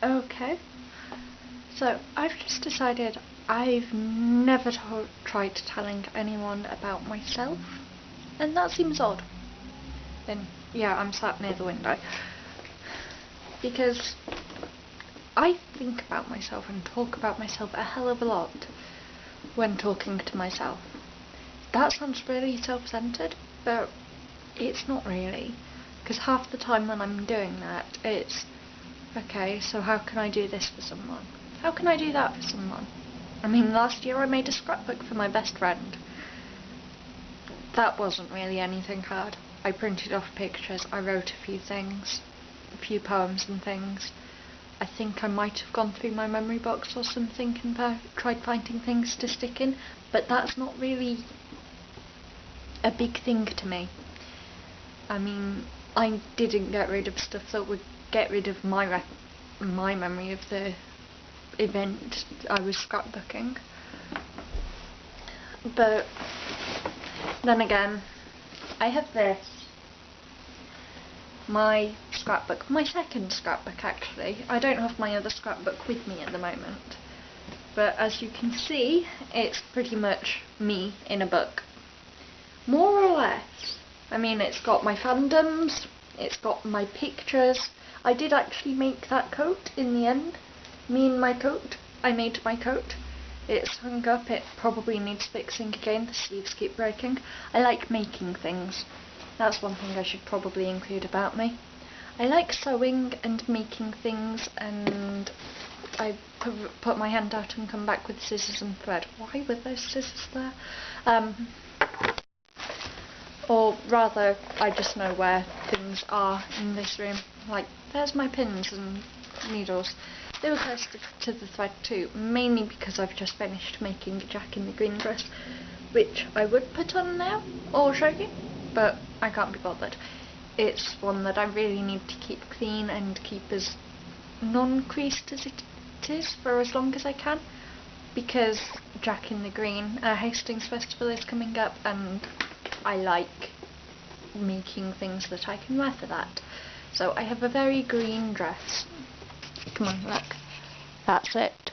Okay, so I've just decided I've never tried telling anyone about myself, and that seems odd. Then, yeah, I'm sat near the window. Because I think about myself and talk about myself a hell of a lot when talking to myself. That sounds really self-centered, but it's not really. Because half the time when I'm doing that, it's, okay, so how can I do this for someone? How can I do that for someone? I mean, last year I made a scrapbook for my best friend. That wasn't really anything hard. I printed off pictures, I wrote a few things, a few poems and things. I think I might have gone through my memory box or something and tried finding things to stick in, but that's not really a big thing to me. I mean, I didn't get rid of stuff that would get rid of my memory of the event I was scrapbooking. But then again, I have this, my scrapbook, my second scrapbook actually. I don't have my other scrapbook with me at the moment, but as you can see, it's pretty much me in a book. More or less. I mean, it's got my fandoms, it's got my pictures. I did actually make that coat in the end. Me and my coat. I made my coat. It's hung up, it probably needs fixing again, the sleeves keep breaking. I like making things. That's one thing I should probably include about me. I like sewing and making things, and I put my hand out and come back with scissors and thread. Why were those scissors there? Or rather, I just know where things are in this room. Like, there's my pins and needles. They were close to the thread too, mainly because I've just finished making Jack in the Green dress, which I would put on now, or show you, but I can't be bothered. It's one that I really need to keep clean and keep as non-creased as it is for as long as I can, because Jack in the Green Hastings Festival is coming up, and I like making things that I can wear for that. So I have a very green dress. Come on, look. That's it.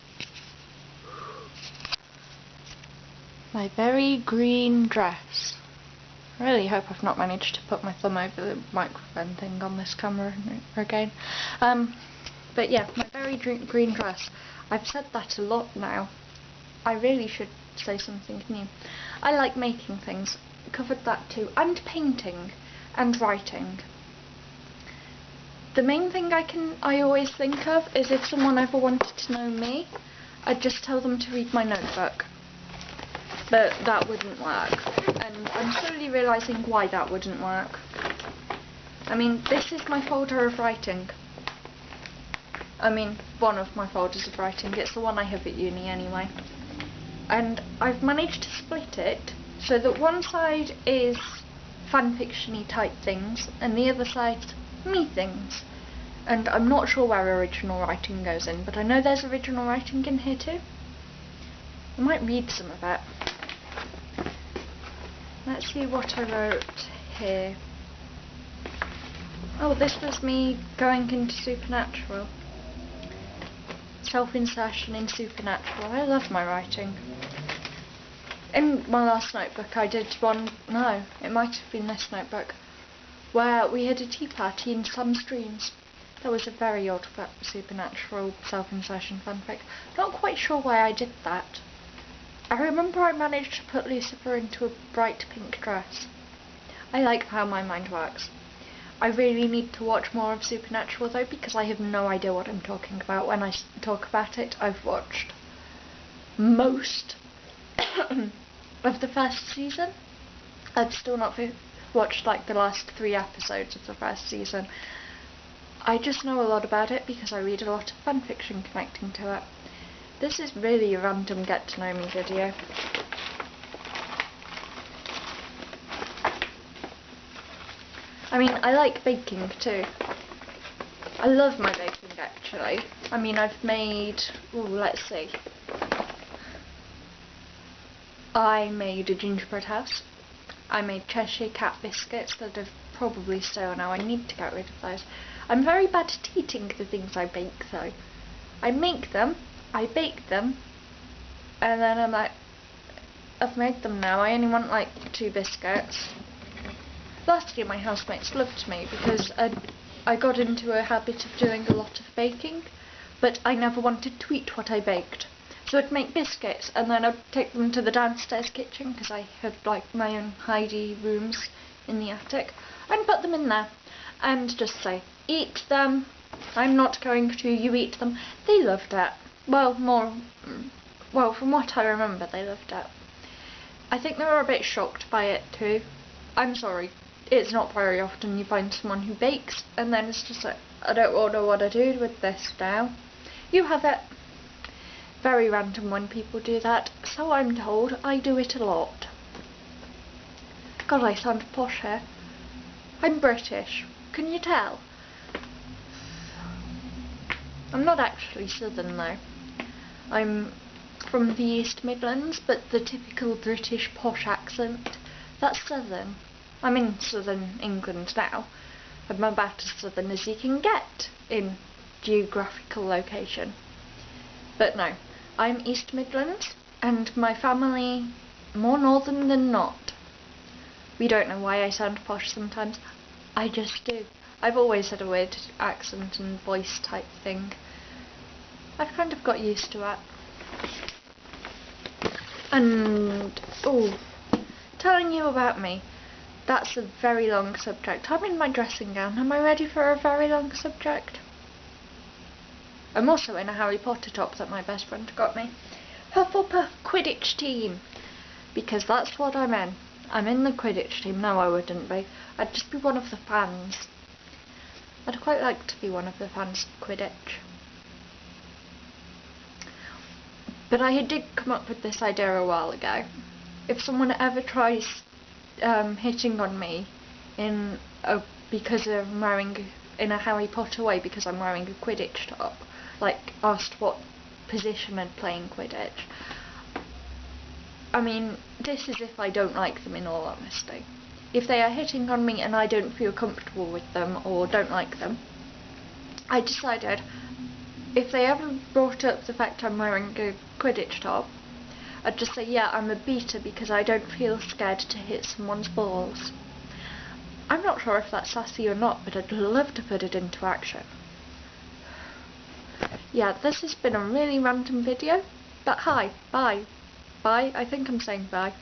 My very green dress. I really hope I've not managed to put my thumb over the microphone thing on this camera again. But yeah, my very green dress. I've said that a lot now. I really should say something new. I like making things. Covered that too. And painting. And writing. The main thing I always think of is if someone ever wanted to know me, I'd just tell them to read my notebook. But that wouldn't work, and I'm slowly realising why that wouldn't work. I mean, this is my folder of writing. I memean, one of my folders of writing. It's the one I have at uni anyway. And I've managed to split it so that one side is fanfiction-y type things, and the other side's me things. And I'm not sure where original writing goes in, but I know there's original writing in here too. I might read some of it. Let's see what I wrote here. Oh, this was me going into Supernatural. Self-insertion in Supernatural. I love my writing. In my last notebook I did one, no, it might have been this notebook, where we had a tea party in Sam's Dreams. That was a very odd Supernatural self-insertion fanfic. Not quite sure why I did that. I remember I managed to put Lucifer into a bright pink dress. I like how my mind works. I really need to watch more of Supernatural though, because I have no idea what I'm talking about when I talk about it. I've watched most of the first season. I've still not watched like the last 3 episodes of the first season. I just know a lot about it because I read a lot of fanfiction connecting to it. This is really a random get to know me video. I mean, I like baking too. I love my baking actually. I mean, I've made, let's see. I made a gingerbread house. I made Cheshire Cat biscuits that have probably stale now. I need to get rid of those. I'm very bad at eating the things I bake though. I make them, I bake them, and then I'm like, I've made them now, I only want like 2 biscuits. Last year my housemates loved me because I got into a habit of doing a lot of baking, but I never wanted to eat what I baked. So I'd make biscuits and then I'd take them to the downstairs kitchen because I had like my own hidey rooms in the attic, and put them in there and just say, eat them, I'm not going to, you eat them. They loved it. Well, from what I remember, they loved it. I think they were a bit shocked by it too. I'm sorry, it's not very often you find someone who bakes and then it's just like, I don't know what to do with this now. You have it. Very random when people do that, so I'm told. I do it a lot. God, I sound posh here. I'm British, can you tell? I'm not actually Southern though. I'm from the East Midlands, but the typical British posh accent, that's Southern. I'm in Southern England now. I'm about as Southern as you can get in geographical location. But no, I'm East Midlands, and my family more northern than not. We don't know why I sound posh sometimes. I just do. I've always had a weird accent and voice type thing. I've kind of got used to it. And, telling you about me. That's a very long subject. I'm in my dressing gown. Am I ready for a very long subject? I'm also in a Harry Potter top that my best friend got me. Hufflepuff Quidditch team. Because that's what I'm in. I'm in the Quidditch team. No, I wouldn't be. I'd just be one of the fans. I'd quite like to be one of the fans of Quidditch. But I did come up with this idea a while ago. If someone ever tries hitting on me because I'm wearing in a Harry Potter way because I'm wearing a Quidditch top, like asked what position I'd play in Quidditch. I mean, this is if I don't like them, in all honesty. If they are hitting on me and I don't feel comfortable with them or don't like them, I decided if they ever brought up the fact I'm wearing a Quidditch top, I'd just say, yeah, I'm a beta because I don't feel scared to hit someone's balls. I'm not sure if that's sassy or not, but I'd love to put it into action. Yeah, this has been a really random video, but hi, bye. Bye, I think I'm saying bye.